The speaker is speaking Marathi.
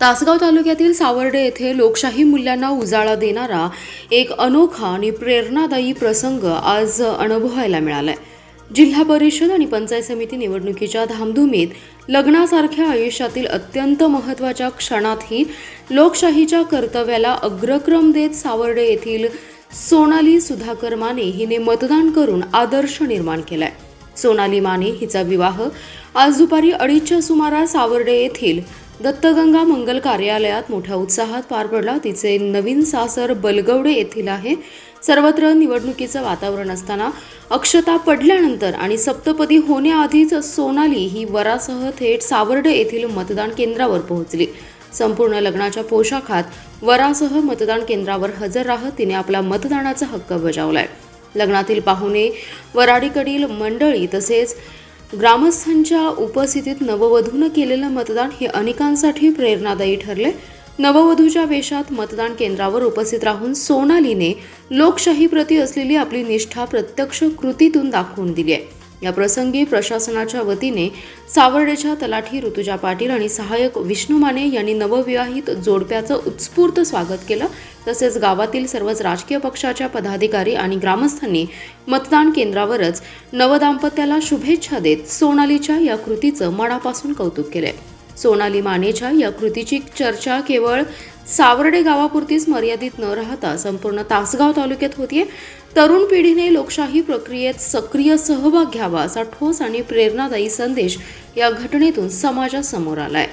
तासगाव तालुक्यातील सावर्डे येथे लोकशाही मूल्यांना उजाळा देणारा एक अनोखा आणि प्रेरणादायी प्रसंग आज अनुभवायला मिळालाय। जिल्हा परिषद आणि पंचायत समिती निवडणुकीच्या धामधुमीत लग्नासारख्या आयुष्यातील अत्यंत महत्त्वाच्या क्षणातही लोकशाहीच्या कर्तव्याला अग्रक्रम देत सावर्डे येथील सोनाली सुधाकर माने हिने मतदान करून आदर्श निर्माण केलाय। सोनाली माने हिचा विवाह आज दुपारी 2:30च्या सुमारास सावर्डे येथील दत्तगंगा मंगल कार्यालयात मोठ्या उत्साहात पार पडला। तिचे नवीन सासर बलगवडे येथील आहे। सर्वत्र निवडणुकीचं वातावरण असताना अक्षता पडल्यानंतर आणि सप्तपदी होण्याआधीच सोनाली ही वरासह थेट सावर्डे येथील मतदान केंद्रावर पोहोचली। संपूर्ण लग्नाच्या पोशाखात वरासह मतदान केंद्रावर हजर राहत तिने आपला मतदानाचा हक्क बजावलाय। लग्नातील पाहुणे, वराडीकडील मंडळी तसेच ग्रामस्थांच्या उपस्थितीत नववधूने केलेलं मतदान हे अनेकांसाठी प्रेरणादायी ठरले। नववधूच्या वेशात मतदान केंद्रावर उपस्थित राहून सोनालीने लोकशाहीप्रती असलेली आपली निष्ठा प्रत्यक्ष कृतीतून दाखवून दिली आहे। या प्रसंगी प्रशासनाच्या वतीने सावर्डेच्या तलाठी ऋतुजा पाटील आणि सहाय्यक विष्णू माने यांनी नवविवाहित जोडप्याचं उत्स्फूर्त स्वागत केलं। तसेच गावातील सर्वच राजकीय पक्षाच्या पदाधिकारी आणि ग्रामस्थांनी मतदान केंद्रावरच नवदाम्पत्याला शुभेच्छा देत सोनालीच्या या कृतीचं मनापासून कौतुक केलंय। सोनाली मानेच्या या कृतीची चर्चा केवळ सावर्डे गावापुरतीच मर्यादित न राहता संपूर्ण तासगाव तालुक्यात होतीये। तरुण पिढीने लोकशाही प्रक्रियेत सक्रिय सहभाग घ्यावा असा ठोस आणि प्रेरणादायी संदेश या घटनेतून समाजासमोर आलाय।